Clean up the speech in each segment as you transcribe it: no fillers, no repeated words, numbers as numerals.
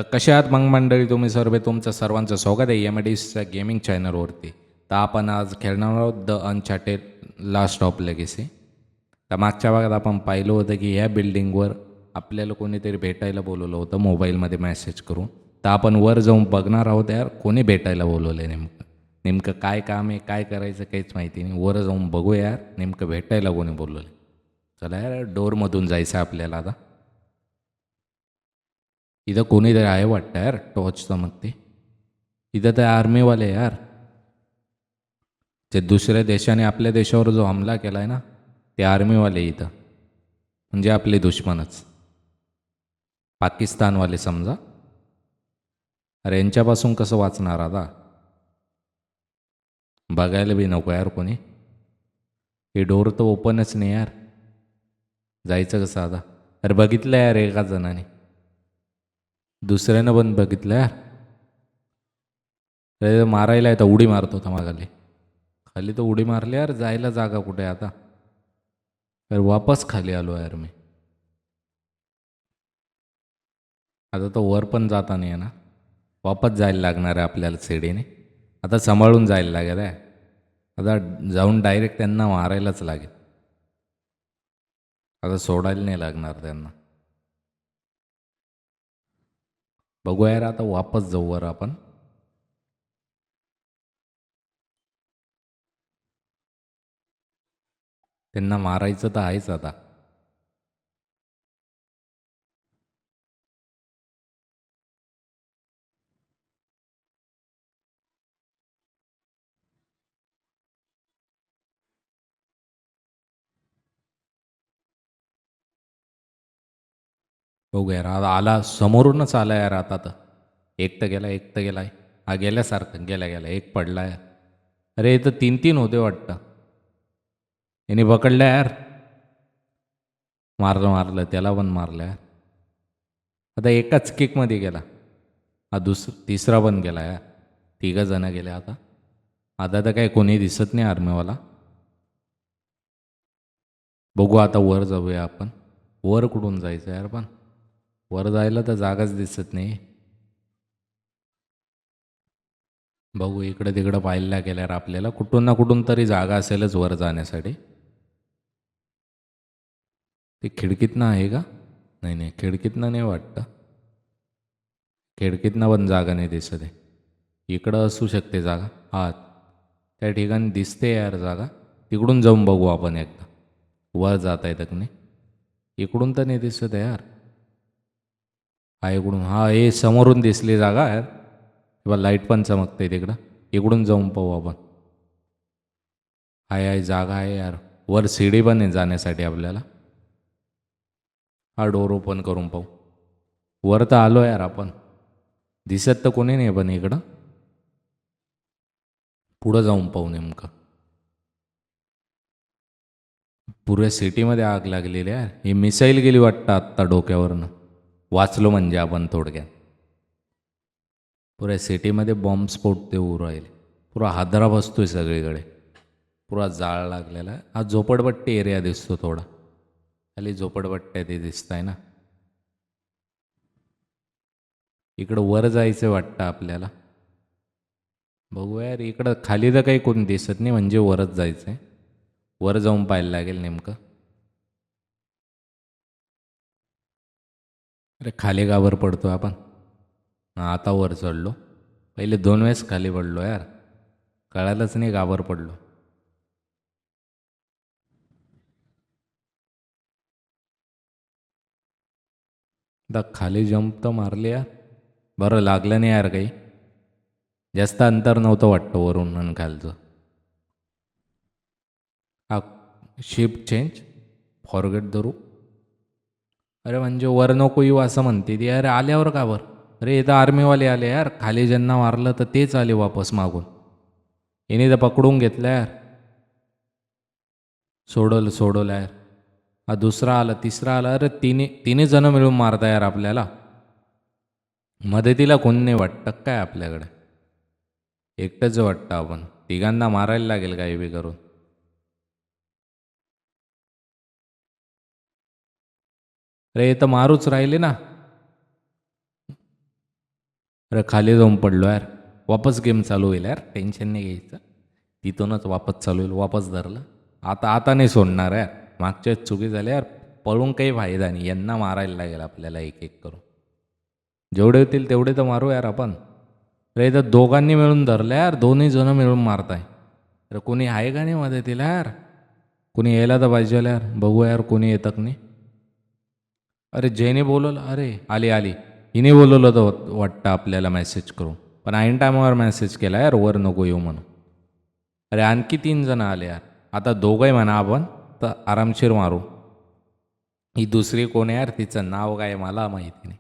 तर कशा आहात मग मंडळी तुम्ही सर्व? तुमचं सर्वांचं स्वागत आहे एम डीसच्या गेमिंग चॅनलवरती. तर आपण आज खेळणार आहोत the uncharted last of legacy. तर मागच्या भागात आपण पाहिलं होतं की ह्या बिल्डिंगवर आपल्याला कोणीतरी भेटायला बोलवलं होतं मोबाईलमध्ये मेसेज करून. तर आपण वर जाऊन बघणार आहोत यार कोणी भेटायला बोलवलं आहे नेमकं. नेमकं काय काम आहे, काय करायचं काहीच माहिती नाही. वर जाऊन बघूया यार नेमकं भेटायला कोणी बोलवलं आहे. चला यार डोअरमधून जायचं आपल्याला आता. इथं कोणीतरी आहे वाटतं यार टॉर्च चमकते. इथं तर आर्मीवाले यार, जे दुसऱ्या देशाने आपल्या देशावर जो हमला केला आहे ना ते आर्मीवाले इथं, म्हणजे आपले दुश्मनच पाकिस्तानवाले समजा. अरे यांच्यापासून कसं वाचणार आता? बघायला बी नको यार कोणी. हे डोर तर ओपनच नाही यार. जायचं कसं आता? अरे बघितलं यार एका जणाने, दुसऱ्यानं पण बघितलं यार. अरे मारायला येतं, उडी मारतो होता मागाले. खाली तर उडी मारली यार. जायला जागा कुठे आता? तर वापस खाली आलो यार मी. आता तो वर पण जाता नाही आहे ना, वापस जायला लागणार आहे आपल्याला सीडीने. आता सांभाळून जायला लागेल आहे. आता जाऊन डायरेक्ट त्यांना मारायलाच लागेल. आता सोडायला नाही लागणार त्यांना. बघूया यार आता वापस जाऊ वर आपण. त्यांना मारायचं तर आहेच आता. बघू यार आता आला, समोरूनच आला यार आता. तर एक तर गेला, एक तर गेलाय. हा गेल्यासारखं गेल्या गेल्या एक पडला यार. अरे इथं तीन तीन होते वाटतं. याने पकडलं यार. मारलं मारलं त्याला पण मारलं यार. आता एकाच किकमध्ये गेला. हा तिसरा पण गेला यार. तिघं जण गेले आता. आता तर काही कोणी दिसत नाही आर्मीवाला. बघू आता वर जाऊया आपण. वर कुठून जायचं यार पण? वर जायला तर जागाच दिसत नाही. बघू इकडं तिकडं पाहायला गेल्यावर आपल्याला कुठून ना कुठून तरी जागा असेलच वर जाण्यासाठी. ते खिडकीतनं आहे का? नाही नाही खिडकीतनं नाही वाटतं. खिडकीतनं पण जागा नाही दिसत आहे. इकडं असू शकते जागा. हा त्या ठिकाणी दिसते यार जागा. तिकडून जाऊन बघू आपण एकदा. वर जाता येतं की नाही. इकडून तर नाही दिसत आहे यार. हा इकडून, हा हे समोरून दिसली जागा यार. किंवा लाईट पण चमकते तिकडं. इकडून जाऊन पाहू आपण. हाय हाय जागा आहे यार. वर सीडी पण आहे जाण्यासाठी आपल्याला. हा डोर ओपन करून पाहू. वर तर आलो यार आपण. दिसत तर कोणी नाही पण इकडं. पुढं जाऊन पाहू नेमकं. पुऱ्या सिटीमध्ये आग लागलेली आहे. ही मिसाईल गेली वाटतं आत्ता डोक्यावरनं. वाचलो म्हणजे आपण थोडक्यात. पुऱ्या सिटीमध्ये बॉम्बस्फोट ते होऊ राहिले. पुरा हादरा बसतोय सगळीकडे. पुरा जाळ लागलेला आहे. हा झोपडपट्टी एरिया दिसतो थोडा. खाली झोपडपट्ट्या ते दिसत आहे ना. इकडं वर जायचं वाटतं आपल्याला. बघूया यार इकडं खाली तर काही कोणी दिसत नाही, म्हणजे वरच जायचं आहे. वर जाऊन पाहायला लागेल नेमकं. अरे खाली गावर पडतो आपण. आता वर चढलो. पहिले 2 वेळेस खाली पडलो यार. कळालंच नाही गावर पडलो. दा खाली जंप तर मारली यार. बरं लागलं नाही यार काही. जास्त अंतर नव्हतं वाटतं वरून आणि खालचं. हा शिफ्ट चेंज फॉरगेट द रू. अरे म्हणजे वर नको येऊ असं म्हणते ती. अरे आल्यावर का वर? अरे इथं आर्मीवाले आले यार. खाली ज्यांना मारलं तर तेच आले वापस मागून. याने तर पकडून घेतलं यार. सोडवलं यार. हा दुसरा आला, तिसरा आला. अरे तिन्ही जण मिळून मारता यार आपल्याला. मदतीला कोण नाही वाटतं काय आपल्याकडे? एकटंच वाटतं आपण. तिघांना मारायला लागेल काही बी करून. अरे तर मारूच राहिले ना. अरे खाली जाऊन पडलो यार. वापस गेम चालू होईल यार, टेन्शन नाही घ्यायचं. तिथूनच वापस चालू होईल. वापस धरलं. आता नाही सोडणार यार. मागच्या वेळेस चुकी झाली यार. पळून काही फायदा नाही. यांना मारायला लागेल आपल्याला एक एक करून. जेवढे होतील तेवढे तर मारू यार आपण. अरे इथं दोघांनी मिळून धरलं यार. दोन्ही जण मिळून मारताय. अरे कोणी आहे का नाही मदतीला यार? कोणी यायला तर पाहिजे यार. बघू यार कोणी येतं का नाही. अरे जेने बोलवलं. अरे आली. हिने बोलवलं होतं वाटतं आपल्याला मेसेज करून. पण ऐन टायमावर मेसेज केला यार वर नको येऊ म्हणून. अरे आणखी 3 जण आले यार. आता दोघंही म्हणा आपण तर आरामशीर मारू. ही दुसरी कोण आहे यार? तिचं नाव काय मला माहिती नाही.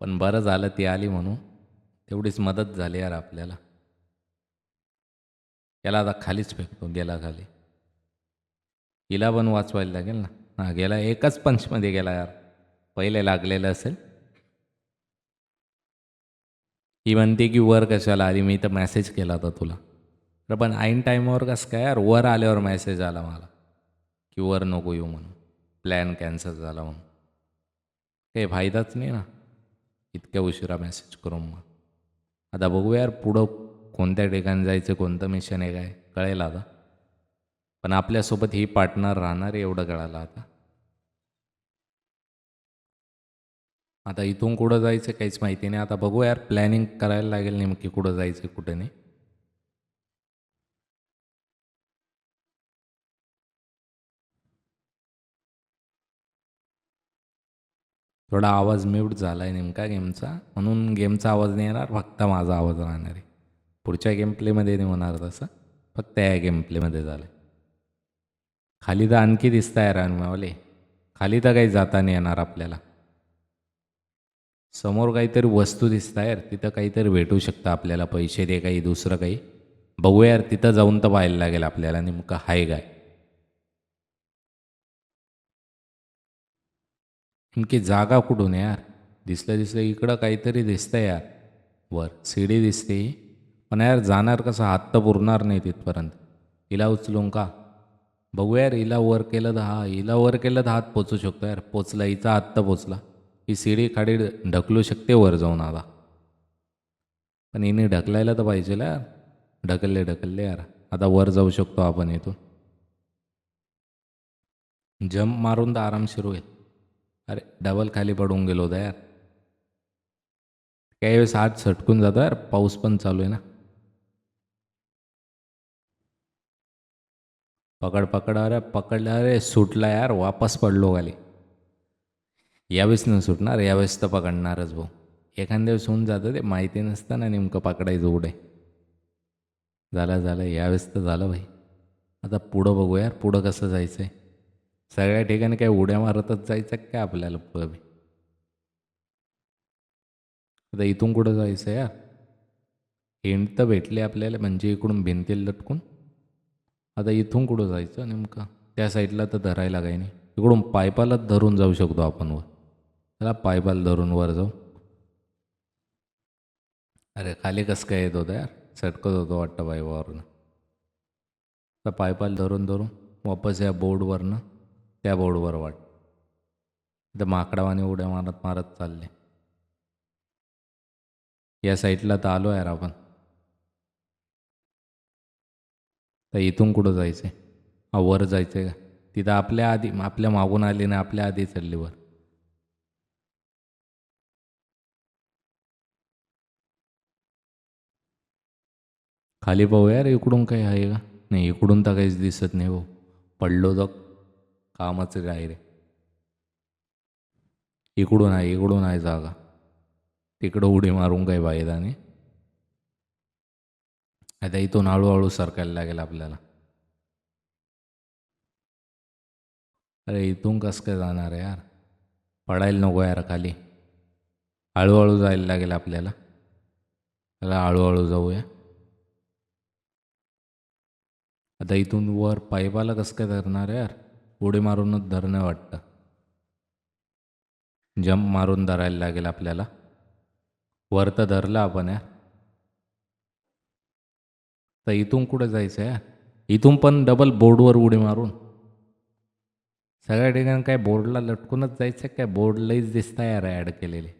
पण बरं झालं ती आली म्हणून. तेवढीच मदत झाली यार आपल्याला. याला आता खालीच फेकतो. गेला खाली. हिला पण वाचवायला लागेल ना. हां गेला. एकच पंचमध्ये गेला यार. पहिले लागलेलं असेल. ही म्हणते की वर कशाला आली, मी तर मेसेज केला होता तुला. तर पण ऐन टाईमवर कसं काय यार वर आल्यावर मेसेज आला मला की वर नको येऊ म्हणून. प्लॅन कॅन्सल झाला म्हणून. काही फायदाच नाही ना इतक्या उशिरा मेसेज करून. मग आता बघू यार पुढं कोणत्या ठिकाणी जायचं, कोणतं मिशन आहे काय कळेल आता. पण आपल्यासोबत ही पार्टनर राहणार आहे एवढं कळालं आता. आता इथून कुठं जायचं काहीच माहिती नाही. आता बघू यार प्लॅनिंग करायला लागेल नेमकी कुठं जायचं कुठं नाही. थोडा आवाज म्यूट झाला आहे नेमका गेमचा, म्हणून गेमचा आवाज नाही येणार, फक्त माझा आवाज राहणार आहे. पुढच्या गेम प्लेमध्ये नाही होणार तसं, फक्त या गेम प्लेमध्ये झालं आहे. खाली तर आणखी दिसतं आहे रानमावले. खाली तर काही जाता नाही येणार आपल्याला. समोर काहीतरी वस्तू दिसत आहे यार, तिथं काहीतरी भेटू शकतं आपल्याला. पैसे दे काही दुसरं काही. बघू यार तिथं जाऊन तर पाहायला लागेल आपल्याला नेमकं हाय काय. नेमकी जागा कुठून आहे यार? दिसलं इकडं काहीतरी दिसतंय यार. वर सीडी दिसते. पण यार जाणार कसं, हात तर पुरणार नाही तिथपर्यंत. हिला उचलून का बघू यार. हिला वर केलं तर हिला वर केलं तर हात पोचू शकतो यार. पोचला हिचा हात तर पोचला. ही सीडी खाली ढकलू शकते वर जाऊन आता. पण हिने ढकलायला तर पाहिजे यार. ढकलले यार. आता वर जाऊ शकतो आपण इथून. जंप मारून तर आरामशीर होईल. अरे डबल खाली पडून गेलो होता यार. काही वेळेस हात सटकून जातो यार, पाऊस पण चालू आहे ना. पकड अरे पकडला. अरे सुटला यार, वापस पडलो खाली. यावेळेस न सुटणार, यावेळेस तर पकडणारच भाऊ. एखाद्या वेळेस होऊन जातं ते, माहिती नसतं ना नेमकं पकडायचं उडे. झालं यावेळेस तर झालं भाई. आता पुढं बघू यार, पुढं कसं जायचं आहे. सगळ्या ठिकाणी काय उड्या मारतच जायचं काय आपल्याला पुढं बी. आता इथून कुठं जायचं यार? एंड तर भेटले आपल्याला, म्हणजे इकडून भिंतीला लटकून. आता इथून कुठं जायचं नेमकं? त्या साईडला तर धरायला काही नाही. इकडून पायपालाच धरून जाऊ शकतो आपण वर. त्याला पायपाला धरून वर जाऊ. अरे खाली कसं काय येत होतं यार? सटकत होतो वाटतं पायपावरनं. तर पायपाला धरून वापस या बोर्डवरनं त्या बोर्डवर वाट. तर माकडावाने उड्या मारत मारत चालले. या साईडला तर आलो यार आपण. तर इथून कुठं जायचं आहे? वर जायचं आहे का? तिथं आपल्या मागून आली ना, आपल्या आधी चालली वर. खाली पाहू यार इकडून काही आहे का? नाही इकडून तर काहीच दिसत नाही भाऊ. पडलो तर कामाचं काय रे. इकडून आहे जागा. तिकडं उडी मारून काही फायदा नाही. आता इथून हळूहळू सरकायला लागेल आपल्याला. अरे इथून कसं काय जाणार आहे यार? पडायला नको यार खाली. हळूहळू जायला लागेल आपल्याला. त्याला हळूहळू जाऊया. आता इथून वर पाईपाला कसं काय धरणार यार? उडी मारूनच धरणं वाटतं. जंप मारून धरायला लागेल आपल्याला. वर तर धरलं आपण यार. तर इथून कुठं जायचं यार? इथून पण डबल बोर्डवर उडी मारून. सगळ्या ठिकाणी काय बोर्डला लटकूनच जायचं काय? बोर्ड लईच दिसतं यार ॲड केलेले.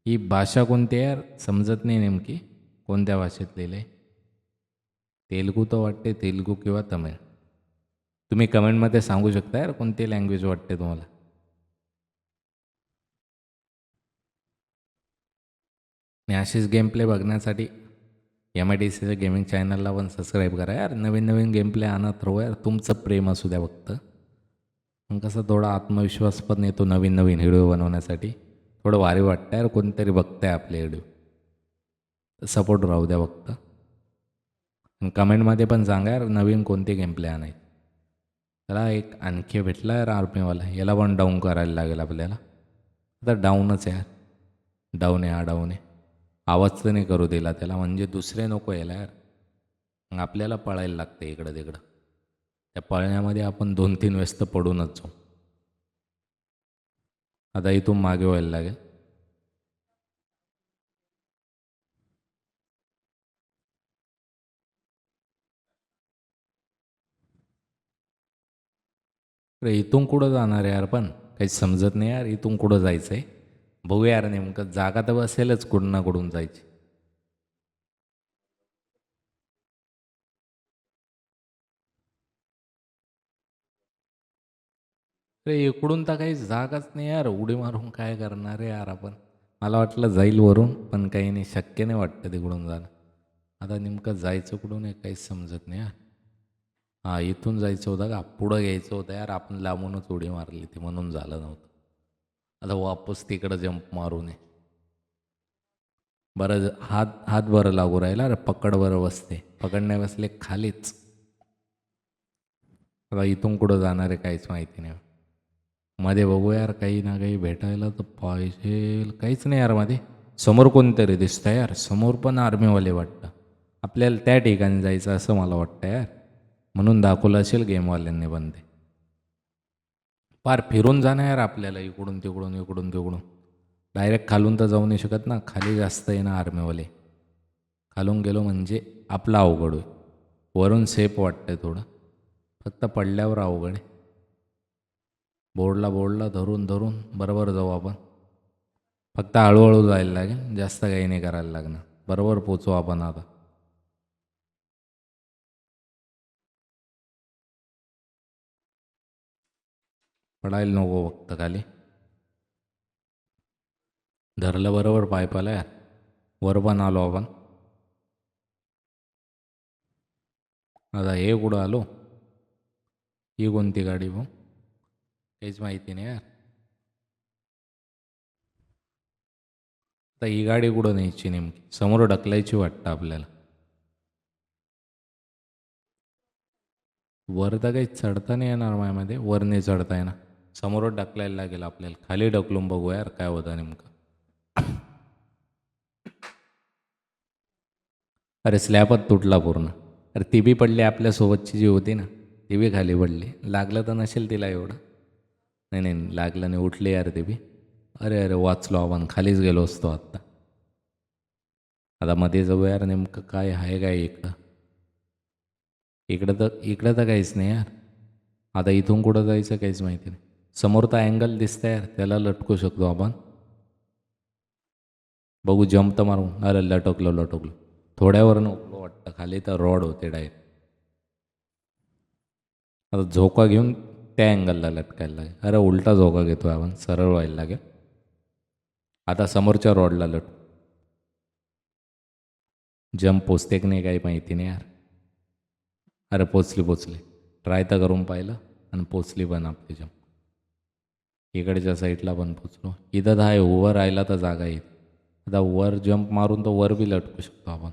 ही भाषा कोणती आहे यार, समजत नाही नेमकी कोणत्या भाषेत लिहिलं आहे. तेलगू तर वाटते, तेलगू किंवा तमिळ. तुम्ही कमेंटमध्ये सांगू शकता यार कोणती लँग्वेज वाटते तुम्हाला. आणि अशीच गेम प्ले बघण्यासाठी MIDCच्या गेमिंग चॅनलला पण सबस्क्राईब करा यार. नवीन नवीन गेम प्ले आणत राहू यार. तुमचं प्रेम असू द्या फक्त. मग कसं थोडा आत्मविश्वास पण येतो नवीन नवीन व्हिडिओ बनवण्यासाठी. थोडं भारी वाटतं यार, कोणतरी बघताय आपले व्हिडिओ. सपोर्ट राहू द्या फक्त. आणि कमेंटमध्ये पण सांगा यार नवीन कोणते गेम प्ले आणायचे. त्याला एक आणखी भेटला यार आर्मीवाला, याला पण डाऊन करायला लागेल आपल्याला. आता डाऊनच आहे यार. डाऊन आहे, हा डाऊन आहे. आवाज तर नाही करू दिला त्याला, म्हणजे दुसरे नको यायला यार. मग आपल्याला पळायला लागते इकडं तिकडं. त्या पळण्यामध्ये आपण 2-3 वेळेस तर पडूनच जाऊ. आता इथून मागे व्हायला लागेल. अरे इथून कुठं जाणार यार, पण काही समजत नाही यार. इथून कुठं जायचं आहे बघूया यार. नेमकं जागा तर बसेलच कुठून ना कुठून जायची. अरे इकडून तर काही जागाच नाही यार. उडी मारून काय करणार आहे यार आपण. मला वाटलं जाईल वरून, पण काही नाही, शक्य नाही वाटतं तिकडून जाणं. आता नेमकं जायचं कुठून आहे काहीच समजत नाही यार. हां, इथून जायचं होतं का, पुढं घ्यायचं होतं यार. आपण लांबूनच उडी मारली ती, म्हणून झालं नव्हतं. आता वापस तिकडं जंप मारू नये. बरं हात हात बरं लागू राहिला. अरे पकड बरं बसते, पकड नाही बसले खालीच. आता इथून कुठं जाणार आहे काहीच माहिती नाही. मध्ये बघू यार, काही ना काही भेटायला तर पाहिजे. काहीच नाही यार मध्ये. समोर कोणतरी दिसतं यार, समोर पण आर्मीवाले वाटतं. आपल्याला त्या ठिकाणी जायचं असं मला वाटतं यार. म्हणून दाखवलं असेल गेमवाल्यांनी पण ते. फार फिरून जाणं यार आपल्याला, इकडून तिकडून इकडून तिकडून. डायरेक्ट खालून तर जाऊ नाही शकत ना, खाली जास्त आहे ना आर्मीवाले. खालून गेलो म्हणजे आपला अवघड होईल. वरून सेफ वाटतंय थोडं, फक्त पडल्यावर अवघड आहे. बोर्डला धरून धरून बरोबर जाऊ आपण. फक्त हळूहळू जायला लागेल, जास्त काही नाही करायला लागणार. बरोबर पोचू आपण आता. पडायला नको फक्त खाली. धरलं बरोबर पायपाला यार. वर पण आलो आपण. आता हे कुठं आलो. ही कोणती गाडी भाऊ, काहीच माहिती नाही यार. आता ही गाडी कुठं न्यायची नेमकी, समोर ढकलायची वाटतं आपल्याला. वर तर काही चढता नाही येणार माझ्यामध्ये, वर नाही चढता येणार. समोरच ढकलायला लागेल आपल्याला. खाली ढकलून बघू यार काय होतं नेमकं. अरे स्लॅबच तुटला पूर्ण. अरे ती बी पडली आपल्यासोबतची जी होती ना, ती बी खाली पडली. लागलं तर नसेल तिला एवढं. नाही नाही लागलं नाही, उठली यार ती बी. अरे अरे वाचलो आपण, खालीच गेलो असतो आत्ता. आता मध्ये जाऊ यार, नेमकं काय आहे काय इकडं. इकडं तर काहीच नाही यार. आता इथून कुठं जायचं काहीच माहिती नाही. समोर तर अँगल दिसतं यार, त्याला लटकू शकतो आपण. बघू जम्प तर मारू. अरे लटकलो. थोड्यावर नको वाटतं, खाली तर रॉड होते डायरेक्ट. आता झोका घेऊन त्या अँगलला लटकायला लागेल. अरे उलटा झोका घेतो आपण, सरळ व्हायला लागेल. आता समोरच्या रॉडला लट. जम्प पोचते की नाही काही माहिती नाही यार. अरे पोचली. ट्राय तर करून पाहिलं आणि पोचली पण आपली जम्प. इकडच्या साईडला पण पोचलो. इथं तर आहे, उभं राहिला तर जागा येईल. आता वर जंप मारून तर वर बी लटकू शकतो आपण.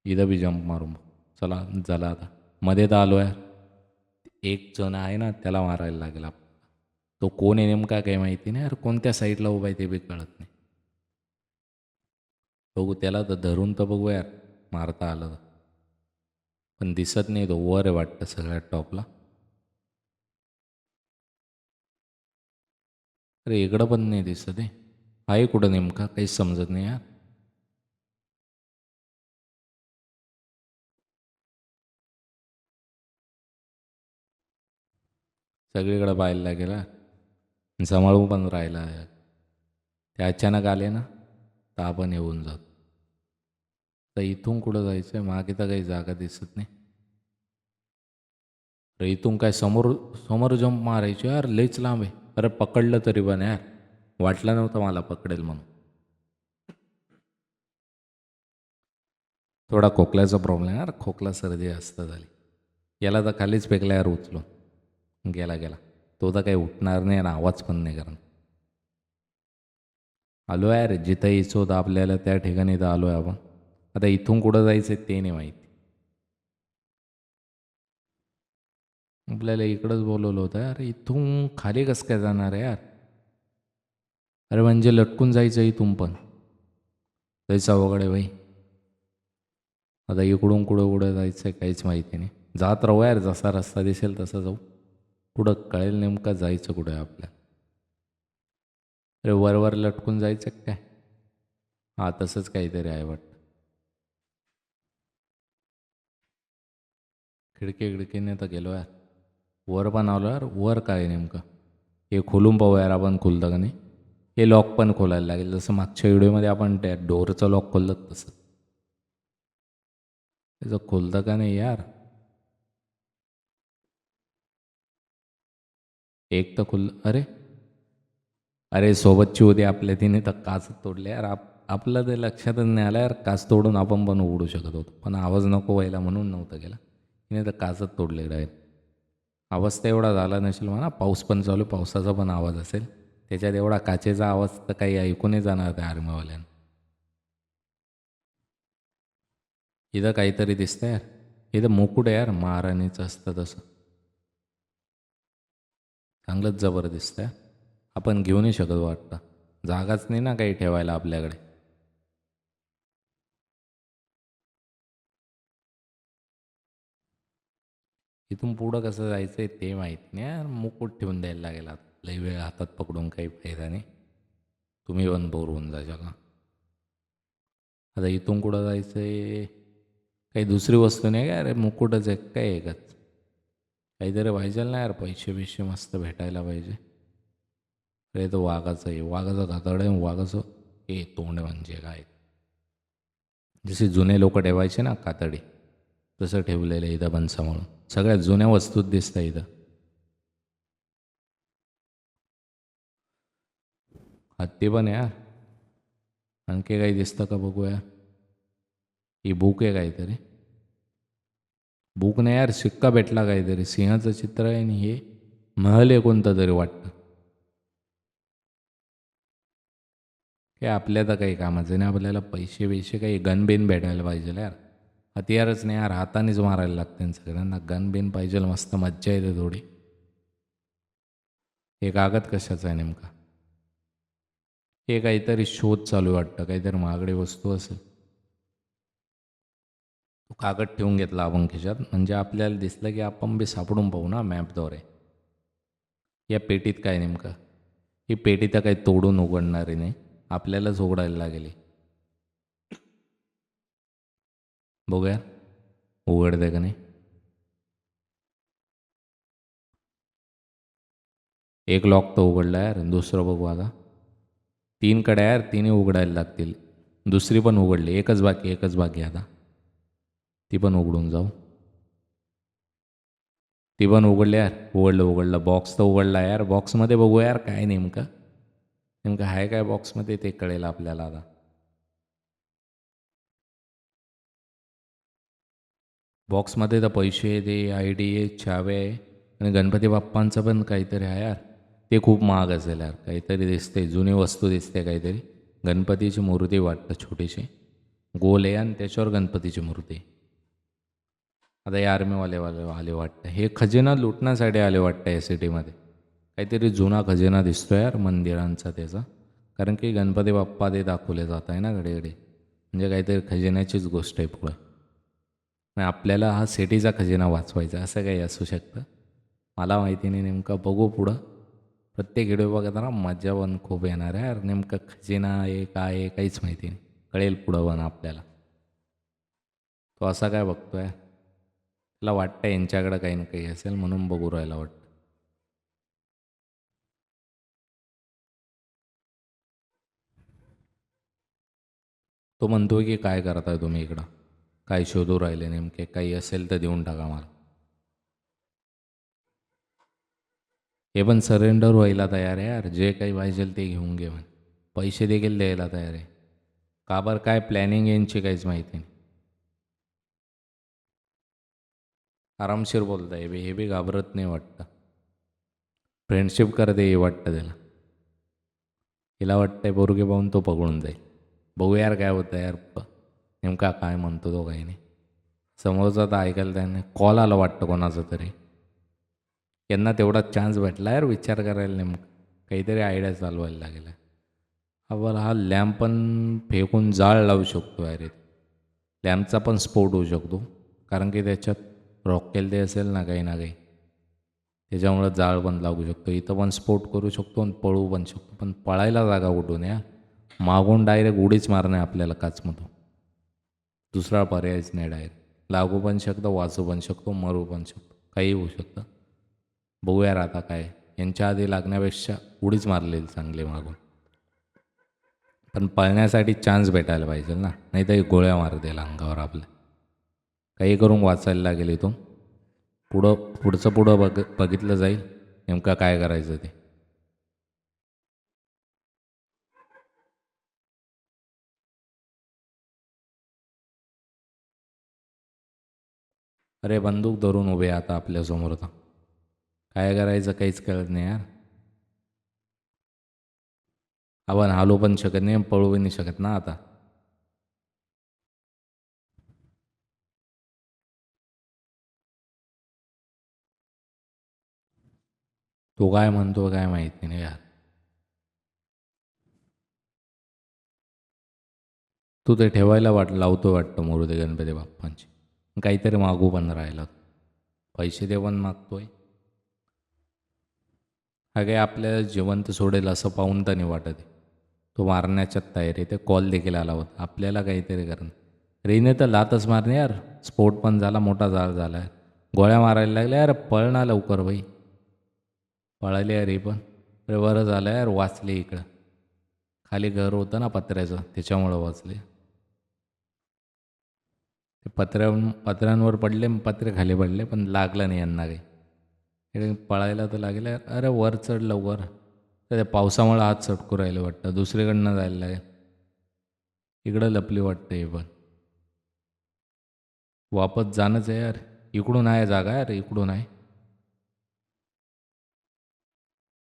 इथं बी जंप मारून चला झालं आता. मध्ये तर आलो आहे. एक जण आहे ना, त्याला मारायला लागेल आपण. तो कोण आहे नेमका काही माहिती नाही यार, कोणत्या साईडला उभा आहे ते बी कळत नाही. बघू त्याला तर धरून तर बघू यार, मारता आलं तर. पण दिसत नाही, तो वर आहे वाटतं सगळ्यात टॉपला. अरे इकडं पण नाही दिसत आहे कुठं नेमका काहीच समजत नाही यार. सगळीकडे पाहायला लागेल हा. सांभाळून पण राहिला आहे. ते अचानक आले ना तर आपण येऊन जातो. तर इथून कुठं जायचं आहे? मागे तर काही जागा दिसत नाही. अरे इथून काय समोर समोर जंप मारायची यार, लईच लांब आहे. अरे पकडलं तरी पण यार, वाटलं नव्हतं मला पकडेल म्हणून. थोडा खोकल्याचा प्रॉब्लेम यार, खोकला सर्दी जास्त झाली. याला तर खालीच फेकला यार उचलून. गेला गेला. तो तर काही उठणार नाही आणि आवाज पण नाही करणार. आलो यार, जिथं यायचं होतं आपल्याला त्या ठिकाणी तर आलो आहे आपण. आता इथून कुठं जायचं आहे ते नाही माहिती. आपल्याला इकडंच बोलवलं होतं यार, इथून खाली कसं काय जाणार आहे यार? अरे म्हणजे लटकून जायचं इथून पण. जायचं अवघड आहे भाई. आता इकडून कुठं कुठं जायचं आहे काहीच माहिती नाही. जात राहू यार, जसा रस्ता दिसेल तसा जाऊ. कुठं कळेल नेमका जायचं कुठं आहे आपल्या. अरे वर लटकून जायचं काय? हां तसंच काहीतरी आहे वाटतं. खिडकीने तर गेलो यार. वर पण आलो यार. वर काय नेमकं हे खोलून पाहू यार आपण, खुलतं का नाही. हे लॉक पण खोलायला लागेल, जसं मागच्या व्हिडिओमध्ये आपण त्या डोअरचं लॉक खोललं तसं. त्याचं खोलतं का नाही यार. एक तर खुललं. अरे अरे सोबतची होती आपल्या, तिने तर काच तोडले यार. आपलं ते लक्षातच नाही आलं यार, काच तोडून आपण पण उघडू शकत होतो, पण आवाज नको व्हायला म्हणून नव्हतं गेला. तिने तर काचच तोडले डायरेक्ट. आवाज तर एवढा झाला नसेल म्हणा, पाऊस पण चालू, पावसाचा पण आवाज असेल त्याच्यात. एवढा काचेचा आवाज तर काही ऐकूनही जाणार त्या आर्मीवाल्यानं. इथं काहीतरी दिसतं यार. इथं मुकुट आहे यार, महाराणीचं असतं तसं. चांगलंच जबर दिसतंय. आपण घेऊ नाही शकत वाटतं, जागाच नाही ना काही ठेवायला आपल्याकडे. इथून पुढं कसं जायचं आहे ते माहीत नाही यार. मुकुट ठेवून द्यायला लागेल आता. लई वेळ हातात पकडून काही फायदा नाही. तुम्ही पण बोर होऊन जायचं का. आता इथून कुठं जायचं आहे? काही दुसरी वस्तू नाही का अरे, मुकुटच आहे काय एकच. काहीतरी पाहिजे ना यार, पैसे बिशे मस्त भेटायला पाहिजे. अरे तो वाघाचं आहे, वाघाचं घातड आहे. वाघाचं हे तोंड म्हणजे काय, जसे जुने लोक ठेवायचे ना कातडी, तसं ठेवलेलं आहे इथं पण सांभाळून. सगळ्यात जुन्या वस्तूत दिसतं इथं. हत्ती पण आहे यार. आणखी काही दिसतं का बघूया. ही बुक आहे काहीतरी. बुक नाही यार, शिक्का भेटला काहीतरी. सिंहाचं चित्र आहे आणि हे महल आहे कोणतं तरी वाटतं. हे आपल्या तर काही कामाचं नाही. आपल्याला पैसे बिशे काही गन बिन भेटायला पाहिजे यार. हतियारच नाही यार, हातानेच मारायला लागते सगळ्यांना. गन बिन पाहिजे, मस्त मज्जा येते थोडी. हे कागद कशाचा आहे नेमका? हे काहीतरी शोध चालू वाटतं, काहीतरी महागडी वस्तू असेल. तो कागद ठेवून घेतला आपण खिशात, म्हणजे आपल्याला दिसलं की आपण बी सापडून पाहू ना मॅपद्वारे. या पेटीत काय नेमकं? ही पेटी तर काही तोडून उघडणारी नाही, आपल्यालाच उघडायला लागेल. बघूया उघडते का नाही. एक लॉक तर उघडला यार, दुसरं बघू आता. 3 कड्या यार, तिन्ही उघडायला लागतील. दुसरी पण उघडली, एकच बाकी आता. ती पण उघडून जाऊ. ती पण उघडली यार. उघडलं. बॉक्स तर उघडला यार. बॉक्समध्ये बघू यार काय नेमकं. नेमकं आहे काय बॉक्समध्ये ते कळेल आपल्याला आता. बॉक्समध्ये तर पैसे, ते आय डी, चावे आहे आणि गणपती बाप्पांचं पण काहीतरी आहे यार. ते खूप महाग असेल यार. काहीतरी दिसते, जुनी वस्तू दिसते काहीतरी. गणपतीची मूर्ती वाटतं छोटीशी, गोल आहे आणि त्याच्यावर गणपतीची मूर्ती. आता हे आर्मीवाले आले वाटतं. हे खजिना लुटण्यासाठी आले वाटतं या सिटीमध्ये. काहीतरी जुना खजिना दिसतो यार मंदिरांचा त्याचा. कारण की गणपती बाप्पा ते दाखवले जात आहे ना घडीघडी. म्हणजे काहीतरी खजिन्याचीच गोष्ट आहे पुढं. आणि आपल्याला हा सिटीचा खजिना वाचवायचा असं काही असू शकतं. मला माहिती नाही नेमकं, बघू पुढं. प्रत्येक व्हिडिओ बघताना मजा पण खूप येणार आहे यार. नेमकं खजिना आहे काय आहे काहीच माहिती नाही. कळेल पुढं पण आपल्याला. तो असा काय बघतोय, त्याला वाटतं यांच्याकडं काही ना काही असेल म्हणून बघू राहायला वाटतं. तो म्हणतोय की काय करताय तुम्ही इकडं, काय शोधू राहिले नेमके, काही असेल तर देऊन टाका मला. हे पण सरेंडर व्हायला तयार आहे यार, जे काही पाहिजे ते घेऊन घे म्हणे. पैसे देखील द्यायला तयार आहे. का बरं, काय प्लॅनिंग यांची काहीच माहिती नाही. आरामशीर बोलताय, हे बी घाबरत नाही वाटतं. फ्रेंडशिप करते हे वाटतं त्याला. हिला वाटतंय पोरगे पाहून तो पकडून जाईल. बघू यार काय होतं यार, नेमका काय म्हणतो तो काही नाही. समोरचा तर ऐकायला त्याने कॉल आला वाटतं कोणाचा तरी. यांना तेवढा चान्स भेटला यार विचार करायला, नेमकं काहीतरी आयडिया चालवायला लागेल. हा लॅम्प पण फेकून जाळ लावू शकतो अरे. लॅम्पचा पण स्फोट होऊ शकतो, कारण की त्याच्यात रॉकेल ते असेल ना काही, त्याच्यामुळं जाळ पण लागू शकतो. इथं पण स्फोट करू शकतो आणि पळू पण शकतो, पण पळायला जागा कुठून या. मागून डायरेक्ट उडीच मारणे आपल्याला काचमधून, दुसरा पर्यायच नाही. डायरेक्ट लागू पण शकतं, वाचू पण शकतो, मरू पण शकतो, काही होऊ शकतं. बघू यार आता काय, यांच्या आधी लागण्यापेक्षा उडीच मारलेली चांगली मागून. पण पळण्यासाठी चान्स भेटायला पाहिजे ना, नाही तर गोळ्या मार देईल अंगावर आपल्या. काही करून वाचायला लागेल इथून. पुढचं बघितलं जाईल नेमकं काय करायचं ते. अरे बंदूक धरून उभे आता आपल्यासमोर, तर काय करायचं काहीच कळत नाही यार. आपण हालू पण शकत नाही, पळू नाही शकत ना आता. तो काय म्हणतो काय माहिती नाही यार. तू ते ठेवायला लावतो वाटतं मोरू गणपती बाप्पांची. काहीतरी मागू पण राहिला, पैसे दे पण मागतोय. हा काय आपल्याला जिवंत सोडेल असं पाहून तर नाही वाटत. तो मारण्याच्या तयारी, ते कॉल देखील आला होता आपल्याला काहीतरी करणं. रेने तर लातच मारणे यार, स्फोट पण झाला, मोठा जाळ झाला आहे. गोळ्या मारायला लागल्या यार, पळ ना लवकर भाई. पळाले यार हे पण. अरे बरं झालं यार वाचले. इकडं खाली घर होतं ना पत्र्याचं, त्याच्यामुळं वाचले. ते पत्र्यांवर पडले, पत्रे खाली पडले, पण लागलं नाही यांना काही. पळायला तर लागेल यार. अरे वर चढ लवकर. त्या पावसामुळे हात सटकू राहिलं वाटतं, दुसरीकडनं जायला लागेल. इकडं लपली वाटतं हे पण. वापस जाणंच आहे यार. इकडून आहे जागा यार, इकडून आहे.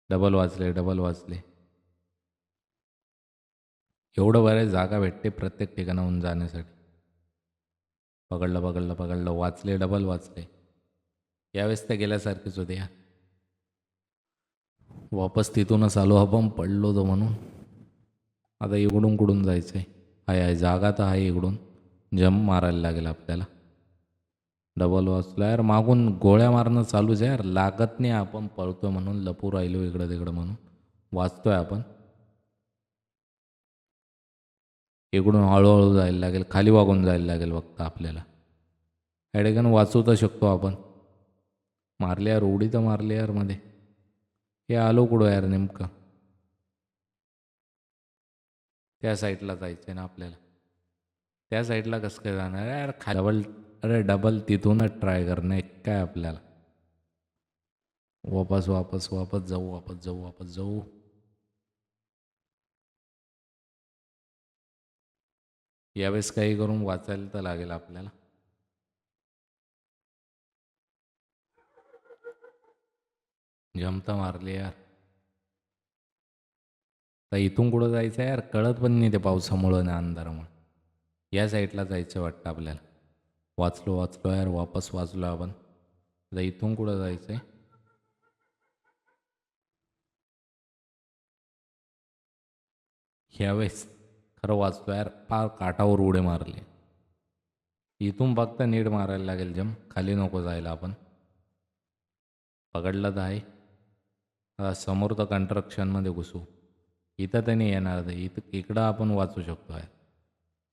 डबल वाचले, डबल वाचले. एवढं बऱ्याच जागा भेटते प्रत्येक ठिकाणाहून जाण्यासाठी. पकडलं वाचले, डबल वाचले. यावेळेस तर गेल्यासारखेच होते या. वापस तिथूनच आलो आपण, पडलो तो म्हणून. आता इकडून कुठून जायचं आहे. आहे जागा तर आहे, इकडून जंप मारायला लागेल आपल्याला. डबल वाचलो यार, मागून गोळ्या मारणं चालूच आहे यार, लागत नाही. आपण पळतोय म्हणून, लपू राहिलो इकडं तिकडं म्हणून. वाचतोय आपण. इकडून हळूहळू जायला लागेल, खाली वागून जायला लागेल फक्त आपल्याला. ॲडेगन वाचू तर शकतो आपण. मारले यार, उडी तर मारली यार मध्ये. हे आलो कुठं यार नेमकं. त्या साईडला जायचं आहे ना आपल्याला. त्या साईडला कसं काय जाणार यार, डबल. अरे डबल तिथूनच ट्राय करणं काय आपल्याला. वापस जाऊ. यावेळेस काही करून वाचायला तर लागेल आपल्याला. जमता मारली यार. तर इथून कुठं जायचं यार, कळत पण नाही ते पावसामुळं ना अंधारामुळं. या साईडला जायचं वाटतं आपल्याला. वाचलो यार, वापस वाचलो आपण. आता इथून कुठं जायचं आहे. ह्यावेळेस खरं वाचलो यार, फार काठावर उडे मारले. इथून फक्त नीट मारायला लागेल जम, खाली नको जायला आपण. पकडलं तर आहे. आता समोर तर कन्स्ट्रक्शनमध्ये घुसू. इथं तर नाही येणार, इकडं आपण वाचू शकतो आहे.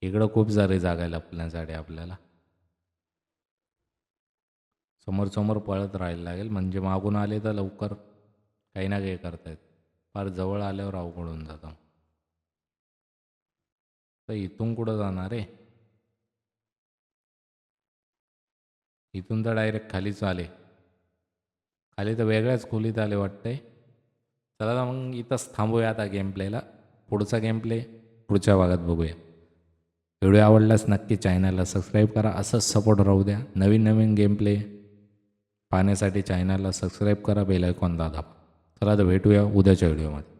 इकडं खूप सारे जागा आहे लपण्यासाठी आपल्याला. समोर समोर पळत राहायला लागेल, म्हणजे मागून आले तर लवकर काही ना काही करतायत. फार जवळ आल्यावर अवघड होऊन जातं. तर इथून कुठं जाणार आहे? इथून तर डायरेक्ट खालीच आले. खाली तर वेगळ्याच खोलीत आले वाटतंय. चला ना मग इथंच थांबूया आता गेम प्लेला. पुढचा गेम प्ले पुढच्या भागात बघूया. व्हिडिओ आवडल्यास नक्की चॅनलला सबस्क्राईब करा. असंच सपोर्ट राहू द्या. नवीन नवीन गेम प्ले पाहण्यासाठी चॅनलला सबस्क्राईब करा. बेल आयकॉन दाबा. चला तर भेटूया उद्याच्या व्हिडिओमध्ये.